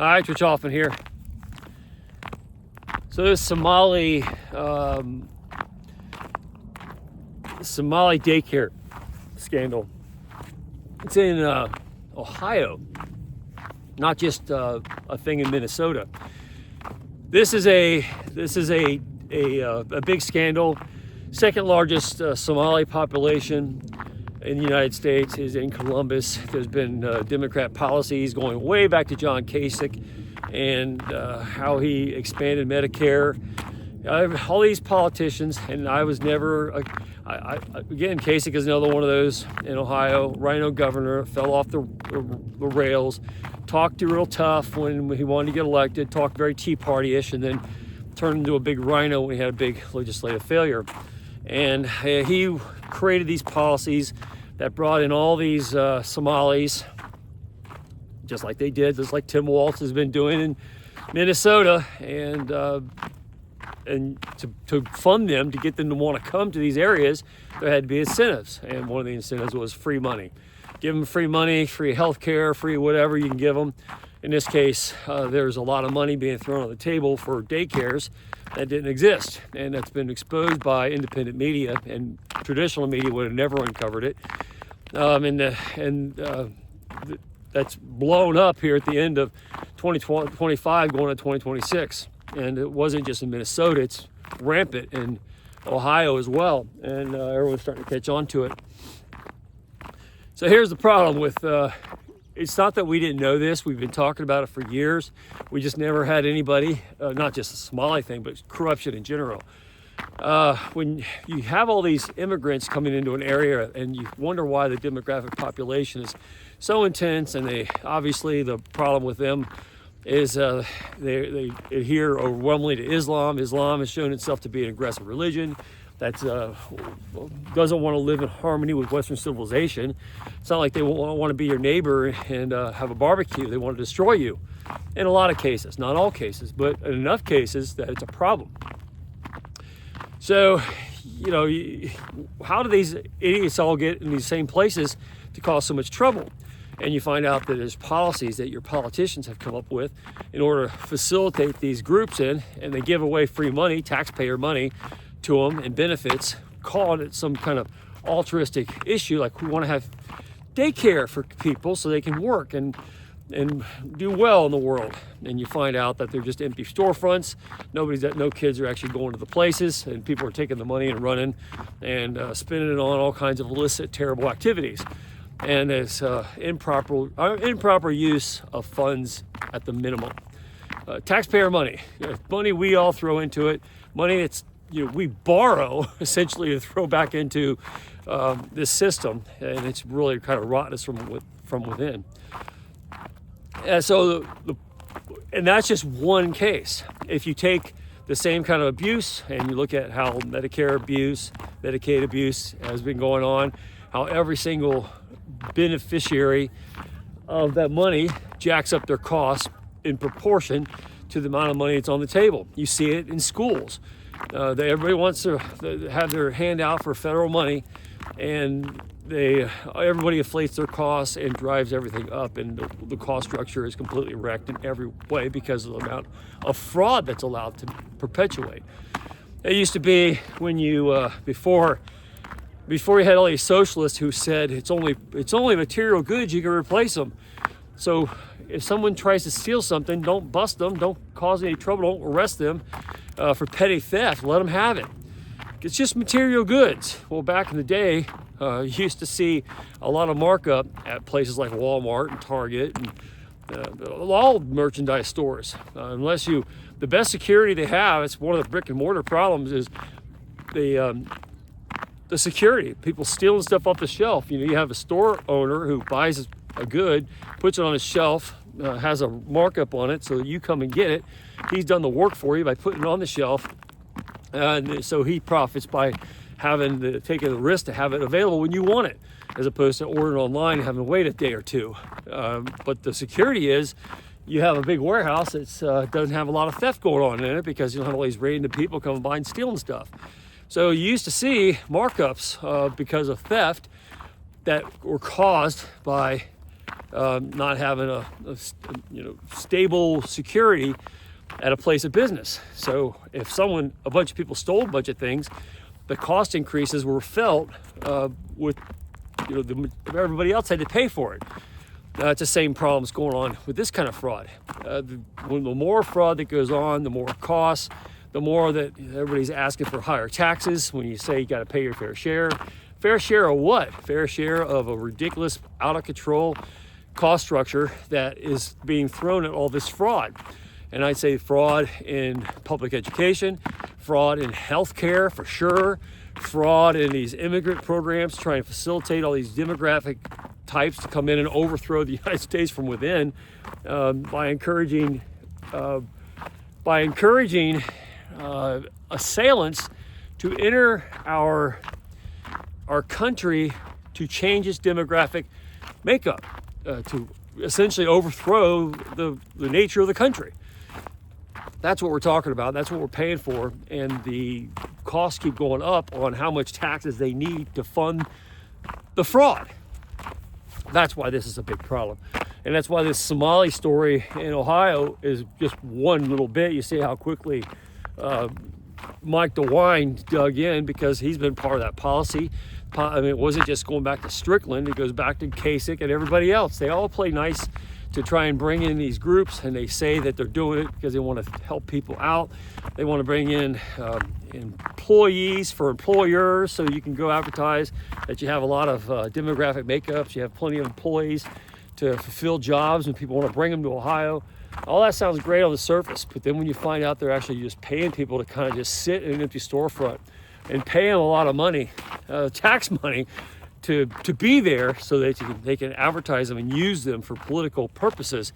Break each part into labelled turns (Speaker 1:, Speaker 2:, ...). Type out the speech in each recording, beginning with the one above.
Speaker 1: Hi, Rich Hoffman here. So this Somali daycare scandal. It's in Ohio, not just a thing in Minnesota. This is a big scandal. Second largest Somali population in the United States is in Columbus. There's been Democrat policies going way back to John Kasich and how he expanded Medicare. All these politicians, and I was never, again, Kasich is another one of those in Ohio, rhino governor, fell off the rails, talked real tough when he wanted to get elected, talked very Tea Party-ish, and then turned into a big rhino when he had a big legislative failure. And he created these policies that brought in all these Somalis, just like Tim Walz has been doing in Minnesota, and to fund them, to get them to want to come to these areas, there had to be incentives. And one of the incentives was free money. Give them free money, free health care, free whatever you can give them. In this case, there's a lot of money being thrown on the table for daycares that didn't exist, and that's been exposed by independent media, and traditional media would have never uncovered it. That's blown up here at the end of 2025 going to 2026. And it wasn't just in Minnesota, it's rampant in Ohio as well, and everyone's starting to catch on to it. So here's the problem with it's not that we didn't know this. We've been talking about it for years. We just never had anybody, not just the Somali thing, but corruption in general. When you have all these immigrants coming into an area and you wonder why the demographic population is so intense, and obviously the problem with them is they adhere overwhelmingly to Islam. Islam has shown itself to be an aggressive religion that doesn't want to live in harmony with Western civilization. It's not like they want to be your neighbor and have a barbecue. They want to destroy you in a lot of cases, not all cases, but in enough cases that it's a problem. So, how do these idiots all get in these same places to cause so much trouble? And you find out that there's policies that your politicians have come up with in order to facilitate these groups in, and they give away free money, taxpayer money, to them and benefits, calling it some kind of altruistic issue, like we want to have daycare for people so they can work and do well in the world. And you find out that they're just empty storefronts. No kids are actually going to the places, and people are taking the money and running and spending it on all kinds of illicit, terrible activities. And it's improper use of funds at the minimum. Taxpayer money, money we all throw into it, money that's we borrow essentially to throw back into this system, and it's really kind of rotten us from within. And so, and that's just one case. If you take the same kind of abuse and you look at how Medicare abuse, Medicaid abuse has been going on, how every single beneficiary of that money jacks up their costs in proportion to the amount of money that's on the table. You see it in schools. Everybody wants to have their hand out for federal money, and everybody inflates their costs and drives everything up, and the cost structure is completely wrecked in every way because of the amount of fraud that's allowed to perpetuate. It used to be when you before you had all these socialists who said it's only material goods, you can replace them. So if someone tries to steal something, don't bust them, don't cause any trouble, don't arrest them for petty theft, let them have it. It's just material goods. Well, back in the day, you used to see a lot of markup at places like Walmart and Target and all merchandise stores. The best security they have, it's one of the brick and mortar problems, is the security. People stealing stuff off the shelf. You have a store owner who buys a good, puts it on his shelf, has a markup on it so that you come and get it. He's done the work for you by putting it on the shelf, and so he profits by taking the risk to have it available when you want it, as opposed to ordering online and having to wait a day or two. But the security is, you have a big warehouse that doesn't have a lot of theft going on in it, because you don't have all these random people coming by and stealing stuff. So you used to see markups because of theft that were caused by not having a stable security at a place of business. So if a bunch of people stole a bunch of things, the cost increases were felt with everybody else had to pay for it. It's the same problems going on with this kind of fraud. The more fraud that goes on, the more it costs, the more that everybody's asking for higher taxes. When you say you got to pay your fair share of what? Fair share of a ridiculous, out of control cost structure that is being thrown at all this fraud. And I'd say fraud in public education, fraud in healthcare for sure, fraud in these immigrant programs trying to facilitate all these demographic types to come in and overthrow the United States from within by encouraging assailants to enter our country to change its demographic makeup, to essentially overthrow the nature of the country. That's what we're talking about. That's what we're paying for. And the costs keep going up on how much taxes they need to fund the fraud. That's why this is a big problem. And that's why this Somali story in Ohio is just one little bit. You see how quickly Mike DeWine dug in, because he's been part of that policy. I mean, it wasn't just going back to Strickland. It goes back to Kasich and everybody else. They all play nice to try and bring in these groups, and they say that they're doing it because they want to help people out. They want to bring in employees for employers, so you can go advertise that you have a lot of demographic makeups, you have plenty of employees to fulfill jobs when people want to bring them to Ohio. All that sounds great on the surface, but then when you find out they're actually just paying people to kind of just sit in an empty storefront and pay them a lot of money, tax money, to be there so that they can advertise them and use them for political purposes,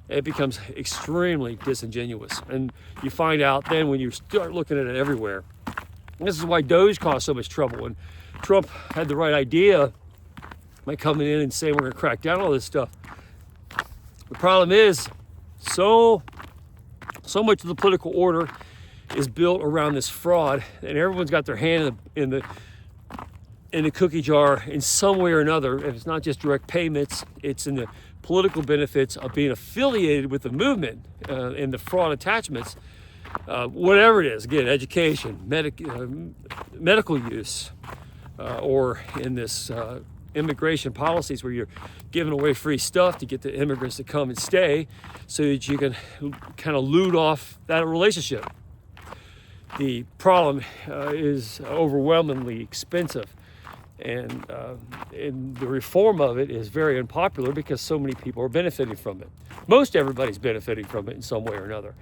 Speaker 1: it becomes extremely disingenuous. And you find out then when you start looking at it everywhere. And this is why Doge caused so much trouble. And Trump had the right idea by coming in and saying we're going to crack down on all this stuff. The problem is so much of the political order is built around this fraud, and everyone's got their hand in the cookie jar in some way or another. If it's not just direct payments, it's in the political benefits of being affiliated with the movement and the fraud attachments, whatever it is. Again, education, medical use, or in this immigration policies where you're giving away free stuff to get the immigrants to come and stay so that you can kind of loot off that relationship. The problem is overwhelmingly expensive. And the reform of it is very unpopular because so many people are benefiting from it. Most everybody's benefiting from it in some way or another.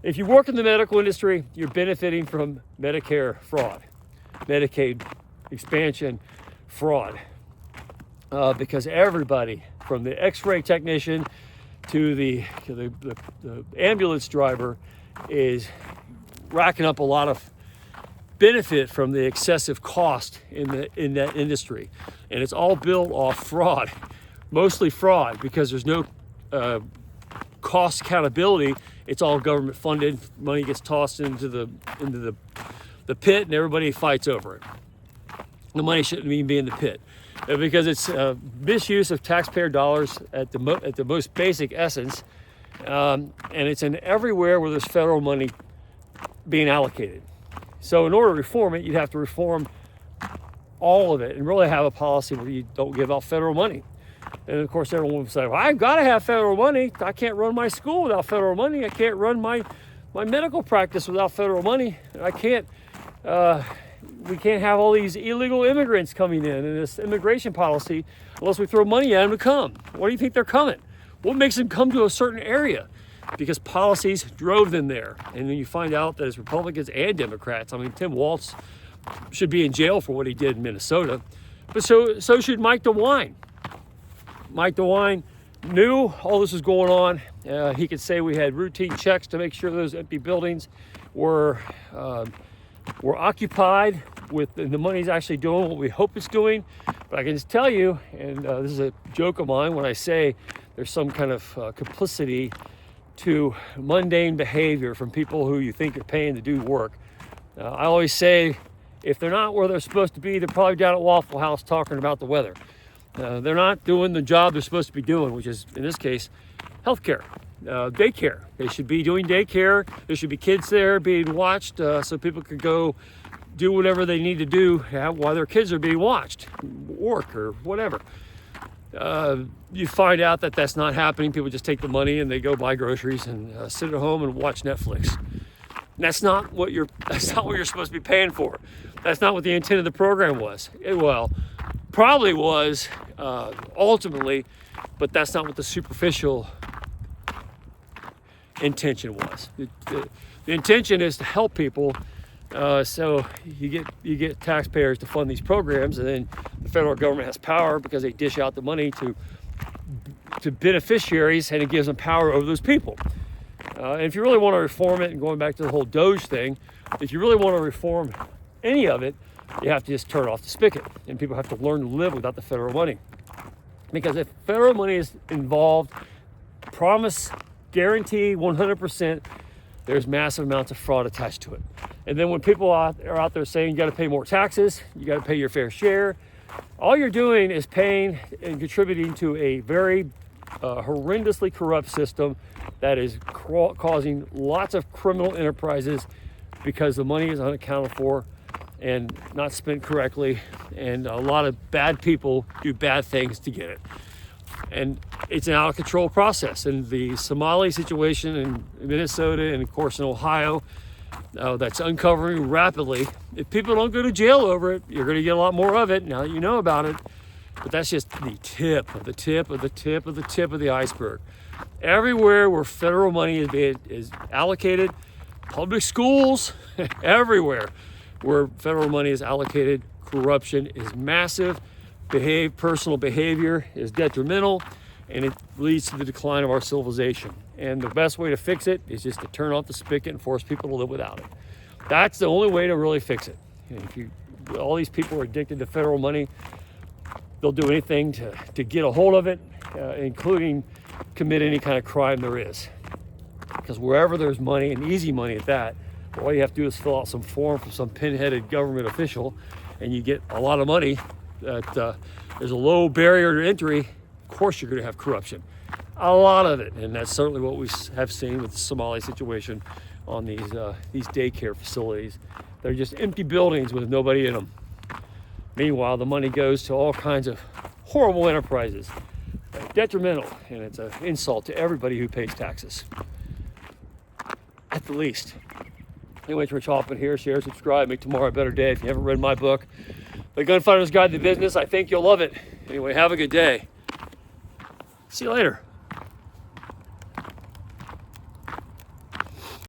Speaker 1: If you work in the medical industry, you're benefiting from Medicare fraud, Medicaid expansion fraud, because everybody from the x-ray technician to the ambulance driver is racking up a lot of benefit from the excessive cost in that industry. And it's all built off fraud, mostly fraud, because there's no cost accountability. It's all government funded. Money gets tossed into the pit and everybody fights over it. The money shouldn't even be in the pit because it's misuse of taxpayer dollars at the most basic essence. And it's in everywhere where there's federal money being allocated. So in order to reform it, you'd have to reform all of it and really have a policy where you don't give out federal money. And of course, everyone would say, well, I've got to have federal money. I can't run my school without federal money. I can't run my medical practice without federal money. I can't, we can't have all these illegal immigrants coming in this immigration policy unless we throw money at them to come. Why do you think they're coming? What makes them come to a certain area? Because policies drove them there. And then you find out that as Republicans and Democrats, I mean, Tim Walz should be in jail for what he did in Minnesota, but so should Mike DeWine. Mike DeWine knew all this was going on. He could say we had routine checks to make sure those empty buildings were occupied with, and the money's actually doing what we hope it's doing. But I can just tell you, and this is a joke of mine when I say there's some kind of complicity to mundane behavior from people who you think you're paying to do work. I always say, if they're not where they're supposed to be, they're probably down at Waffle House talking about the weather. They're not doing the job they're supposed to be doing, which is, in this case, healthcare, daycare. They should be doing daycare. There should be kids there being watched so people could go do whatever they need to do while their kids are being watched, work or whatever. You find out that that's not happening. People just take the money and they go buy groceries and sit at home and watch Netflix. And that's not what you're supposed to be paying for. That's not what the intent of the program was. Well, probably was ultimately, but that's not what the superficial intention was. The intention is to help people. So you get taxpayers to fund these programs, and then the federal government has power because they dish out the money to beneficiaries, and it gives them power over those people. And if you really want to reform it, and going back to the whole Doge thing, if you really want to reform any of it, you have to just turn off the spigot, and people have to learn to live without the federal money. Because if federal money is involved, promise, guarantee 100%, there's massive amounts of fraud attached to it. And then when people are out there saying you got to pay more taxes, you got to pay your fair share, all you're doing is paying and contributing to a very horrendously corrupt system that is causing lots of criminal enterprises because the money is unaccounted for and not spent correctly, and a lot of bad people do bad things to get it. And it's an out of control process. And the Somali situation in Minnesota and of course in Ohio, that's uncovering rapidly. If people don't go to jail over it, you're going to get a lot more of it now that you know about it. But that's just the tip of the tip of the tip of the tip of the iceberg. Everywhere where federal money is allocated, public schools, everywhere where federal money is allocated, corruption is massive. Personal behavior is detrimental, and it leads to the decline of our civilization. And the best way to fix it is just to turn off the spigot and force people to live without it. That's the only way to really fix it. And if all these people are addicted to federal money, they'll do anything to get a hold of it, including commit any kind of crime there is. Because wherever there's money, and easy money at that, all you have to do is fill out some form from some pin-headed government official, and you get a lot of money. That there's a low barrier to entry. Of course you're going to have corruption, a lot of it, and that's certainly what we have seen with the Somali situation on these daycare facilities. They're just empty buildings with nobody in them. Meanwhile, the money goes to all kinds of horrible enterprises, detrimental, and it's an insult to everybody who pays taxes, at the least. Anyway, it's Rich Hoffman here. Share, subscribe, make tomorrow a better day. If you haven't read my book, The Gunfighter's Guide to Business, I think you'll love it. Anyway, have a good day. See you later.